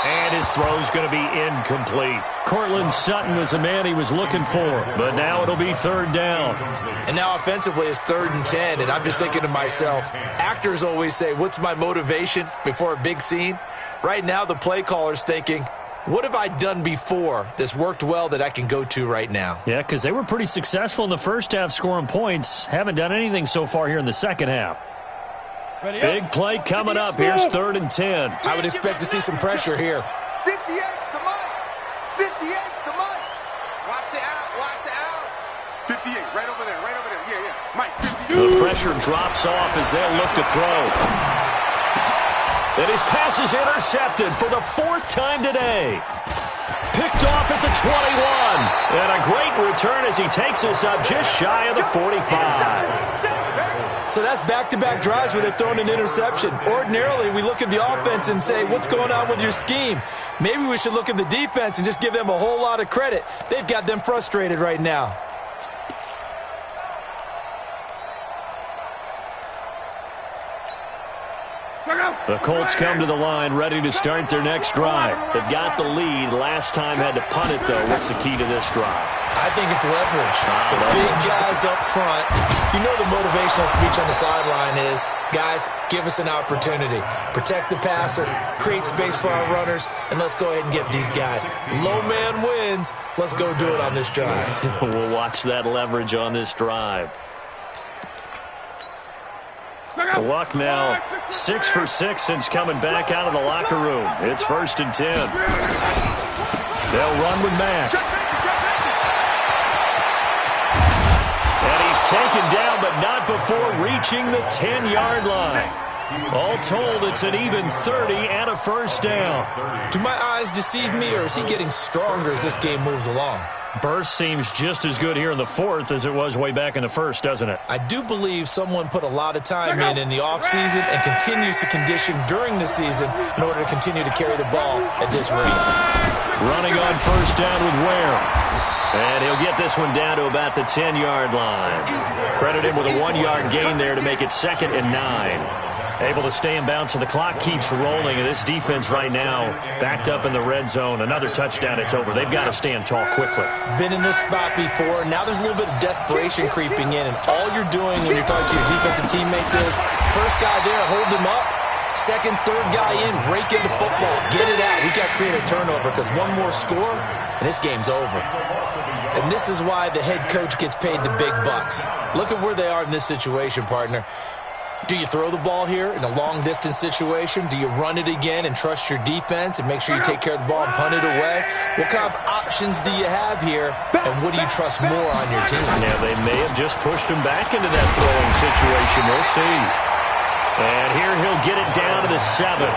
And his throw's going to be incomplete. Courtland Sutton was the man he was looking for, but now it'll be 3rd down. And now offensively it's 3rd and 10, and I'm just thinking to myself, actors always say, what's my motivation before a big scene? Right now the play caller's thinking, what have I done before that's worked well that I can go to right now? Yeah, because they were pretty successful in the 1st half scoring points. Haven't done anything so far here in the 2nd half. Big play coming up. Here's 3rd and 10. I would expect to see some pressure here. 58 to Mike. 58 to Mike. Watch the out. 58, right over there. Yeah. Mike, 58. The pressure drops off as they'll look to throw. And his pass is intercepted for the 4th time today. Picked off at the 21. And a great return as he takes us up just shy of the 45. So that's back-to-back drives where they've thrown an interception. Ordinarily, we look at the offense and say, what's going on with your scheme? Maybe we should look at the defense and just give them a whole lot of credit. They've got them frustrated right now. The Colts come to the line ready to start their next drive. They've got the lead. Last time had to punt it, though. What's the key to this drive? I think it's leverage. The big guys up front. You know the motivational speech on the sideline is, guys, give us an opportunity. Protect the passer, create space for our runners, and let's go ahead and get these guys. Low man wins. Let's go do it on this drive. We'll watch that leverage on this drive. Luck now 6 for 6 since coming back out of the locker room. It's 1st and 10. They'll run with Mack. And he's taken down, but not before reaching the 10-yard line. All told, it's an even 30 and a first down. Do my eyes deceive me, or is he getting stronger as this game moves along? Burst seems just as good here in the 4th as it was way back in the 1st, doesn't it? I do believe someone put a lot of time in the offseason and continues to condition during the season in order to continue to carry the ball at this rate. Running on first down with Ware. And he'll get this one down to about the 10-yard line. Credit him with a 1-yard gain there to make it 2nd and 9. Able to stay in bounds, so the clock keeps rolling. And this defense right now backed up in the red zone. Another touchdown, it's over. They've got to stand tall quickly. Been in this spot before. Now there's a little bit of desperation creeping in. And all you're doing when you're talking to your defensive teammates is, first guy there, hold him up. Second, third guy in, rake in the football. Get it out. We've got to create a turnover because one more score, and this game's over. And this is why the head coach gets paid the big bucks. Look at where they are in this situation, partner. Do you throw the ball here in a long-distance situation? Do you run it again and trust your defense and make sure you take care of the ball and punt it away? What kind of options do you have here, and what do you trust more on your team? Now, they may have just pushed him back into that throwing situation. We'll see. And here he'll get it down to the 7.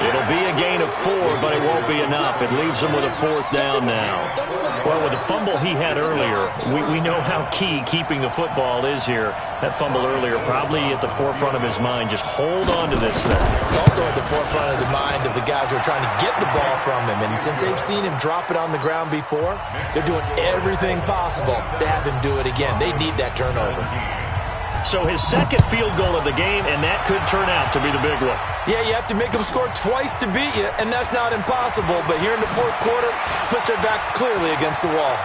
It'll be a gain of 4, but it won't be enough. It leaves him with a 4th down now. Well, with the fumble he had earlier, we know how key keeping the football is here. That fumble earlier probably at the forefront of his mind. Just hold on to this thing. It's also at the forefront of the mind of the guys who are trying to get the ball from him. And since they've seen him drop it on the ground before, they're doing everything possible to have him do it again. They need that turnover. So his 2nd field goal of the game, and that could turn out to be the big one. Yeah, you have to make them score twice to beat you, and that's not impossible. But here in the 4th quarter, puts their backs clearly against the wall.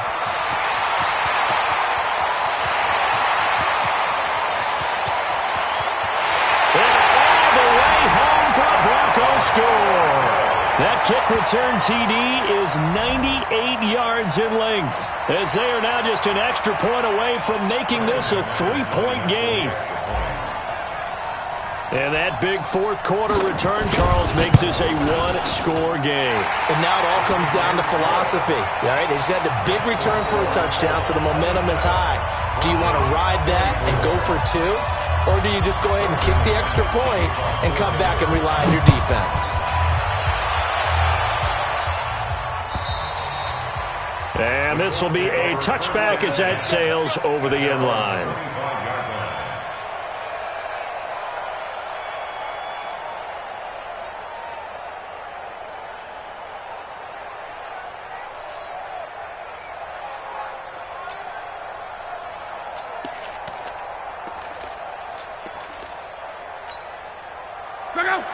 And all the way home for a Broncos score. That kick return TD is 98 yards in length, as they are now just an extra point away from making this a 3-point game. And that big 4th quarter return, Charles, makes this a 1-score game. And now it all comes down to philosophy. All right, they just had the big return for a touchdown, so the momentum is high. Do you want to ride that and go for 2? Or do you just go ahead and kick the extra point and come back and rely on your defense? And this will be a touchback as that sails over the end line.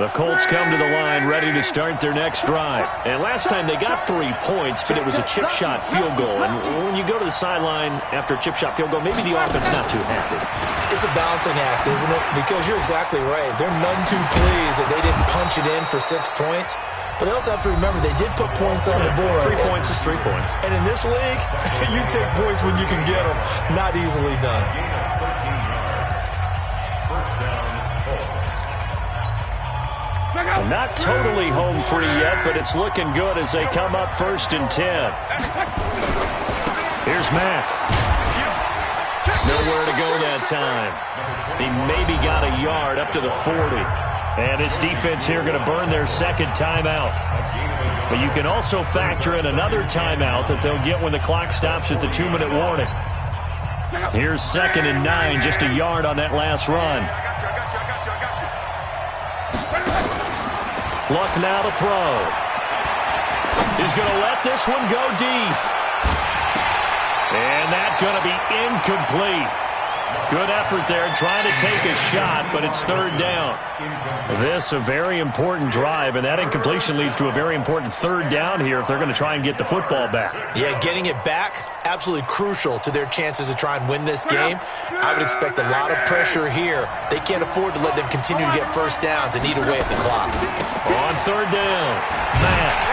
The Colts come to the line ready to start their next drive. And last time they got 3 points, but it was a chip shot field goal. And when you go to the sideline after a chip shot field goal, maybe the offense not too happy. It's a balancing act, isn't it? Because you're exactly right. They're none too pleased that they didn't punch it in for 6 points. But they also have to remember they did put points on the board. 3 points is 3 points. And in this league, you take points when you can get them. Not easily done. Not totally home free yet, but it's looking good as they come up 1st and 10. Here's Mack. Nowhere to go that time. He maybe got a yard up to the 40. And his defense here going to burn their 2nd timeout. But you can also factor in another timeout that they'll get when the clock stops at the 2-minute warning. Here's 2nd and 9, just a yard on that last run. Luck now to throw. He's going to let this one go deep. And that's going to be incomplete. Good effort there, trying to take a shot, but it's third down. This a very important drive, and that incompletion leads to a very important third down here if they're going to try and get the football back. Yeah, getting it back, absolutely crucial to their chances to try and win this game. I would expect a lot of pressure here. They can't afford to let them continue to get first downs and eat away at the clock. On third down, Matt.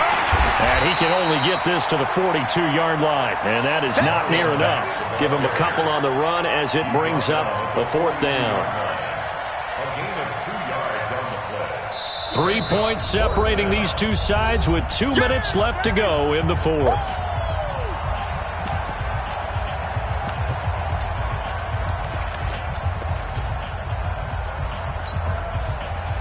And he can only get this to the 42-yard line, and that is not near enough. Give him a couple on the run as it brings up a fourth down. A gain of 2 yards on the play. 3 points separating these two sides with 2 minutes left to go in the fourth.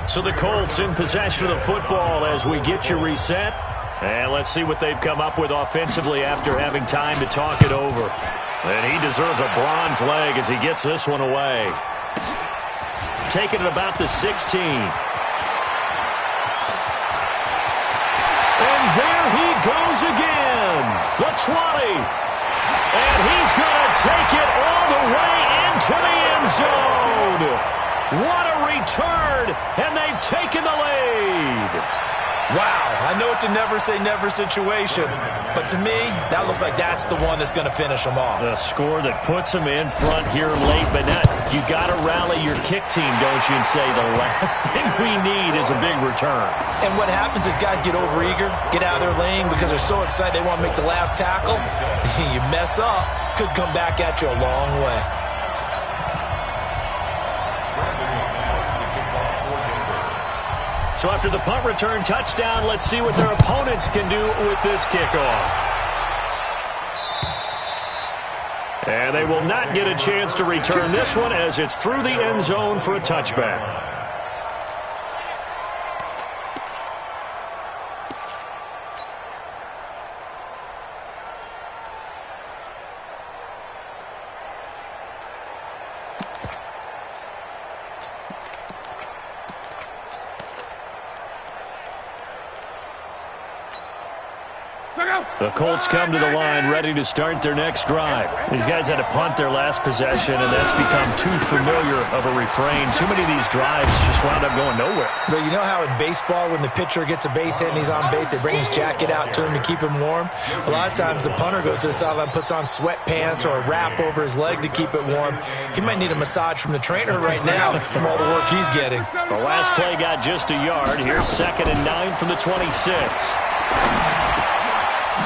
So the Colts in possession of the football as we get you reset. And let's see what they've come up with offensively after having time to talk it over. And he deserves a bronze leg as he gets this one away. Taking it about the 16. And there he goes again. The 20. And he's going to take it all the way into the end zone. What a return, and they've taken the lead. Wow, I know it's a never-say-never situation, but to me, that looks like that's the one that's going to finish them off. The score that puts them in front here late, but not, you got to rally your kick team, don't you, and say the last thing we need is a big return. And what happens is guys get overeager, get out of their lane because they're so excited they want to make the last tackle. You mess up, could come back at you a long way. So after the punt return touchdown, let's see what their opponents can do with this kickoff. And they will not get a chance to return this one as it's through the end zone for a touchback. The Colts come to the line ready to start their next drive. These guys had to punt their last possession, and that's become too familiar of a refrain. Too many of these drives just wound up going nowhere. But you know how in baseball, when the pitcher gets a base hit and he's on base, they bring his jacket out to him to keep him warm? A lot of times the punter goes to the sideline, puts on sweatpants or a wrap over his leg to keep it warm. He might need a massage from the trainer right now from all the work he's getting. The last play got just a yard. Here's 2nd and 9 from the 26.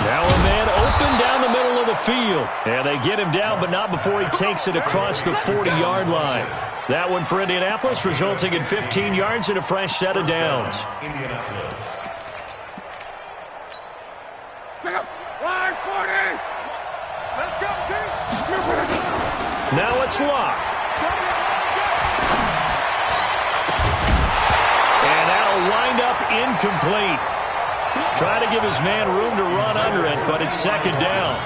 Now a man open down the middle of the field. And they get him down, but not before he takes it across the 40-yard line. That one for Indianapolis, resulting in 15 yards and a fresh set of downs. Line 40! Let's go, team! Now it's locked. And that'll wind up incomplete. Trying to give his man room to run under it, but it's 2nd down.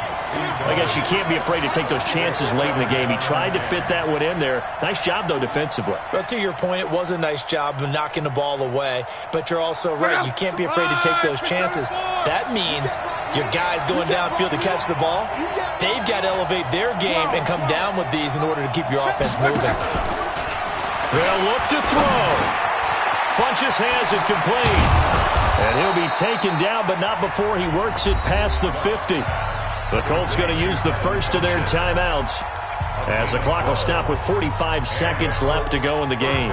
I guess you can't be afraid to take those chances late in the game. He tried to fit that one in there. Nice job, though, defensively. But to your point, it was a nice job of knocking the ball away. But you're also right. You can't be afraid to take those chances. That means your guys going downfield to catch the ball, they've got to elevate their game and come down with these in order to keep your offense moving. They'll look to throw. Funchess has it complete. And he'll be taken down, but not before he works it past the 50. The Colts going to use the first of their timeouts as the clock will stop with 45 seconds left to go in the game.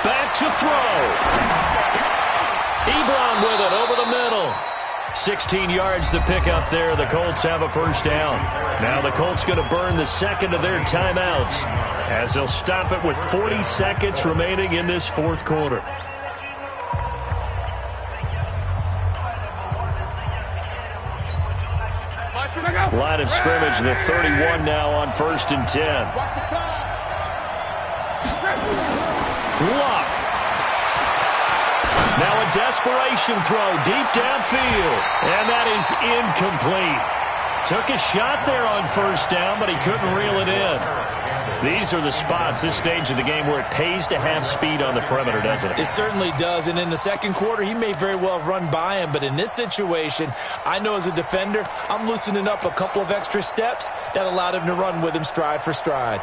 Back to throw. Ebron with it over the middle. 16 yards to pick up there. The Colts have a first down. Now the Colts going to burn the second of their timeouts as they'll stop it with 40 seconds remaining in this fourth quarter. Line of scrimmage, the 31 now on 1st and 10. Luck. Now a desperation throw deep downfield, and that is incomplete. Took a shot there on first down, but he couldn't reel it in. These are the spots, this stage of the game, where it pays to have speed on the perimeter, doesn't it? It certainly does, and in the second quarter, he may very well run by him, but in this situation, I know as a defender, I'm loosening up a couple of extra steps that allowed him to run with him stride for stride.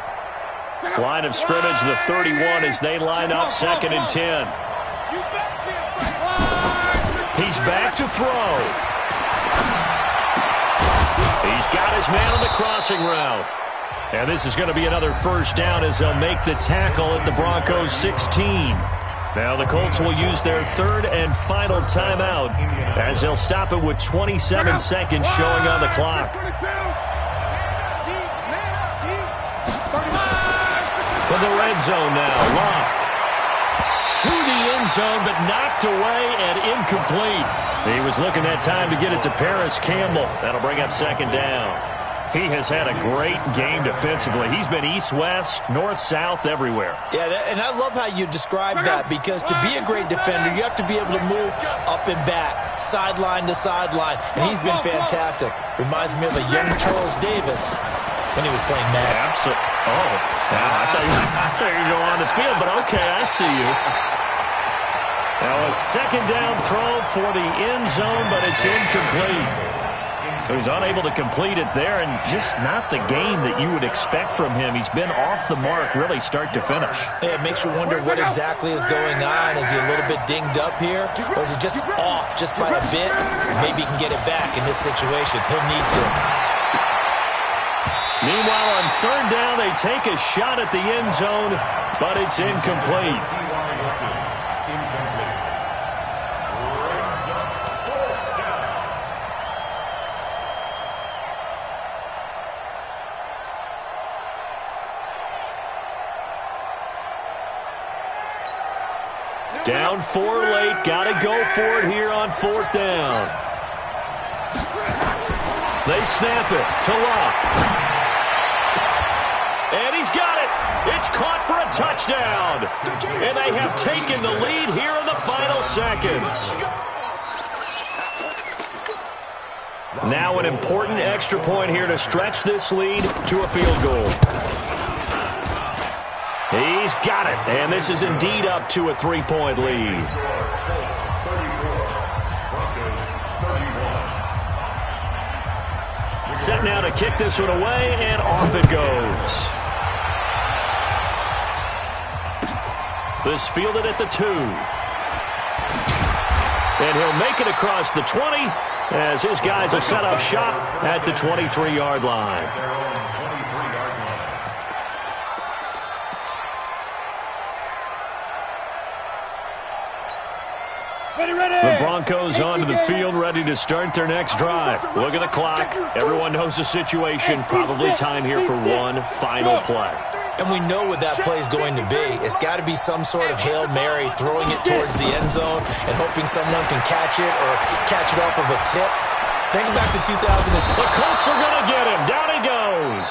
Line of scrimmage, the 31, as they line up 2nd and 10. He's back to throw. He's got his man on the crossing route. And this is going to be another first down as they'll make the tackle at the Broncos 16. Now the Colts will use their 3rd and final timeout as they'll stop it with 27 seconds showing on the clock. For the red zone now, Locke. To the end zone, but knocked away and incomplete. He was looking that time to get it to Paris Campbell. That'll bring up 2nd down. He has had a great game defensively. He's been east-west, north-south, everywhere. Yeah, and I love how you describe that, because to be a great defender, you have to be able to move up and back, sideline to sideline, and he's been fantastic. Reminds me of a young Charles Davis when he was playing Madden. Absolutely. Oh, I thought you were going on the field, but okay, I see you. Now a 2nd down throw for the end zone, but it's incomplete. So he's unable to complete it there, and just not the game that you would expect from him. He's been off the mark, really, start to finish. Yeah, it makes you wonder what exactly is going on. Is he a little bit dinged up here, or is he just off just by a bit? Maybe he can get it back in this situation. He'll need to. Meanwhile, on 3rd down, they take a shot at the end zone, but it's incomplete. Down 4 late, got to go for it here on 4th down. They snap it to Locke. And he's got it. It's caught for a touchdown. And they have taken the lead here in the final seconds. Now an important extra point here to stretch this lead to a field goal. He's got it, and this is indeed up to a 3-point lead. Set now to kick this one away, and off it goes. This fielded at the 2. And he'll make it across the 20 as his guys will set up shop at the 23-yard line. The Broncos onto the field, ready to start their next drive. Look at the clock. Everyone knows the situation. Probably time here for one final play. And we know what that play is going to be. It's got to be some sort of Hail Mary, throwing it towards the end zone and hoping someone can catch it or catch it off of a tip. Think back to 2000. The Colts are going to get him. Down he goes.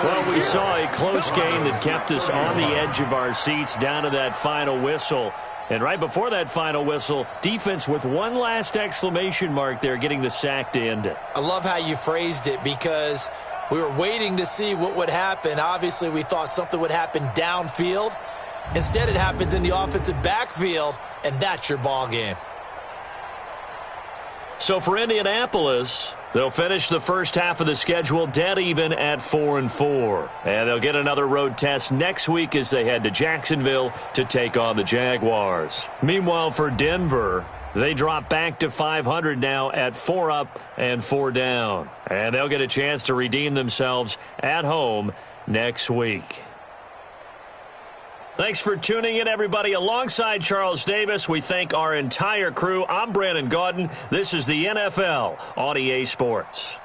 Well, we saw a close game that kept us on the edge of our seats down to that final whistle. And right before that final whistle, defense with one last exclamation mark there, getting the sack to end it. I love how you phrased it, because we were waiting to see what would happen. Obviously, we thought something would happen downfield. Instead, it happens in the offensive backfield, and that's your ball game. So for Indianapolis, they'll finish the first half of the schedule dead even at 4-4. And they'll get another road test next week as they head to Jacksonville to take on the Jaguars. Meanwhile, for Denver, they drop back to 500 now at 4 up and 4 down. And they'll get a chance to redeem themselves at home next week. Thanks for tuning in, everybody. Alongside Charles Davis, we thank our entire crew. I'm Brandon Gaudin. This is the NFL on EA Sports.